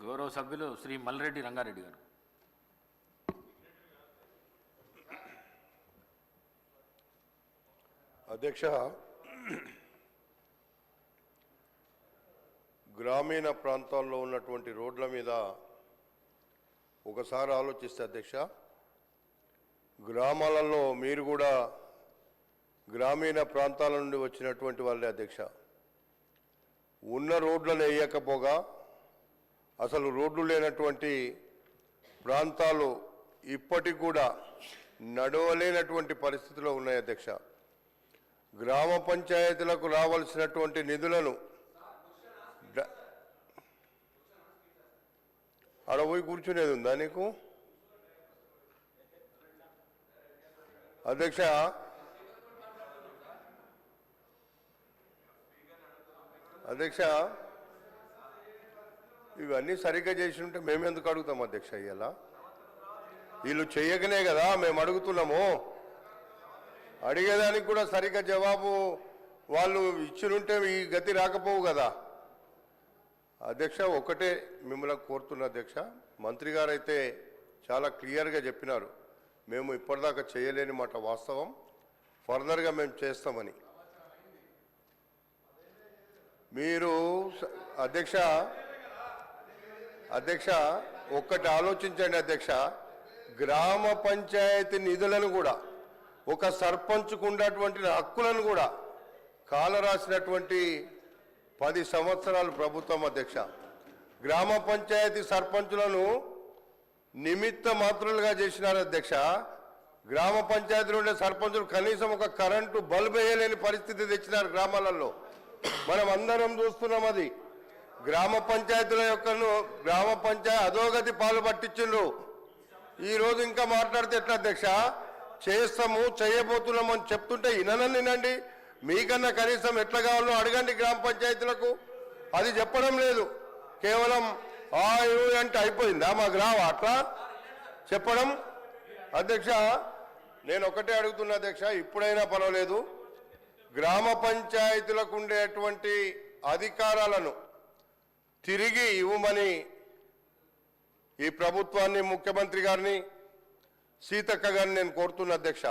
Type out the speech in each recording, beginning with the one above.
గౌరవ సభ్యులు శ్రీ మల్రెడ్డి రంగారెడ్డి గారు. అధ్యక్ష, గ్రామీణ ప్రాంతాల్లో ఉన్నటువంటి రోడ్ల మీద ఒకసారి ఆలోచిస్తే అధ్యక్ష, గ్రామాలలో మీరు కూడా గ్రామీణ ప్రాంతాల నుండి వచ్చినటువంటి వాళ్ళే అధ్యక్ష. ఉన్న రోడ్లను వేయకపోగా అసలు రోడ్లు లేనటువంటి ప్రాంతాలు ఇప్పటికి కూడా నడవలేనటువంటి పరిస్థితిలో ఉన్నాయి అధ్యక్ష. గ్రామ పంచాయతీలకు రావాల్సినటువంటి నిధులను ఆడ పోయి కూర్చునేది ఉందా నీకు అధ్యక్ష? అధ్యక్ష, ఇవన్నీ సరిగ్గా చేసి ఉంటే మేమెందుకు అడుగుతాం అధ్యక్ష? ఇలా వీళ్ళు చేయకనే కదా మేము అడుగుతున్నాము. అడిగేదానికి కూడా సరిగ్గా జవాబు వాళ్ళు ఇచ్చినుంటే ఈ గతి రాకపోవు కదా అధ్యక్ష. ఒకటే మిమ్మల్ని కోరుతున్నా అధ్యక్ష, మంత్రి గారు అయితే చాలా క్లియర్గా చెప్పినారు, మేము ఇప్పటిదాకా చేయలేని మాట వాస్తవం, ఫర్దర్గా మేము చేస్తామని. మీరు అధ్యక్ష అధ్యక్ష ఒక్కటి ఆలోచించండి అధ్యక్ష, గ్రామ పంచాయతీ నిధులను కూడా ఒక సర్పంచ్కు ఉన్నటువంటి హక్కులను కూడా కాలరాసినటువంటి 10 సంవత్సరాలు ప్రభుత్వం అధ్యక్ష. గ్రామ పంచాయతీ సర్పంచులను నిమిత్త మాత్రులుగా చేసినారు అధ్యక్ష. గ్రామ పంచాయతీలో ఉండే సర్పంచులు కనీసం ఒక కరెంటు బల్బ్ వేయలేని పరిస్థితి తెచ్చినారు గ్రామాలలో. మనం అందరం చూస్తున్నాం. అది గ్రామ పంచాయతీల గ్రామ పంచాయతీ అధోగతి పాలు పట్టించిండ్రు. ఈరోజు ఇంకా మాట్లాడితే ఎట్లా అధ్యక్ష? చేస్తాము చేయబోతున్నాము అని చెప్తుంటే వినండి. మీకన్నా కనీసం ఎట్లా కావాలో అడగండి గ్రామ పంచాయతీలకు. అది చెప్పడం లేదు, కేవలం అంటే అయిపోయిందా మాకు రావా అట్లా చెప్పడం? అధ్యక్ష, నేను ఒకటే అడుగుతున్నా అధ్యక్ష, ఇప్పుడైనా పర్వాలేదు, గ్రామ పంచాయతీలకు ఉండేటువంటి అధికారాలను తిరిగి ఇవ్వమని ఈ ప్రభుత్వాన్ని, ముఖ్యమంత్రి గారిని, సీతక్క గారిని నేను కోరుతున్నా అధ్యక్ష.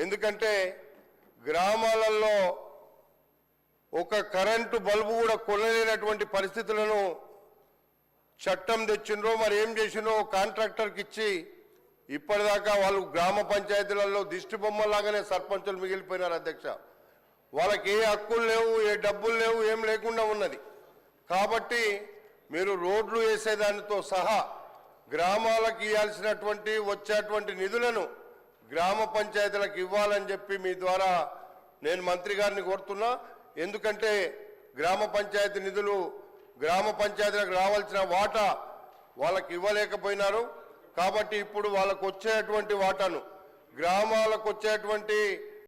ఎందుకంటే గ్రామాలలో ఒక కరెంటు బల్బు కూడా కొనలేనటువంటి పరిస్థితులను చట్టం తెచ్చిండ్రో మరి ఏం చేసిండ్రో కాంట్రాక్టర్కి ఇచ్చి ఇప్పటిదాకా వాళ్ళు గ్రామ పంచాయతీలలో దిష్టి బొమ్మలాగానే సర్పంచులు మిగిలిపోయినారు అధ్యక్ష. వాళ్ళకి ఏ హక్కులు లేవు, ఏ డబ్బులు లేవు, ఏం లేకుండా ఉన్నది. కాబట్టి మీరు రోడ్లు వేసేదానితో సహా గ్రామాలకు ఇవ్వాల్సినటువంటి వచ్చేటువంటి నిధులను గ్రామ పంచాయతీలకు ఇవ్వాలని చెప్పి మీ ద్వారా నేను మంత్రి గారిని కోరుతున్నా. ఎందుకంటే గ్రామ పంచాయతీ నిధులు గ్రామ పంచాయతీలకు రావాల్సిన వాటా వాళ్ళకి ఇవ్వలేకపోయినారు. కాబట్టి ఇప్పుడు వాళ్ళకు వచ్చేటువంటి వాటాను, గ్రామాలకు వచ్చేటువంటి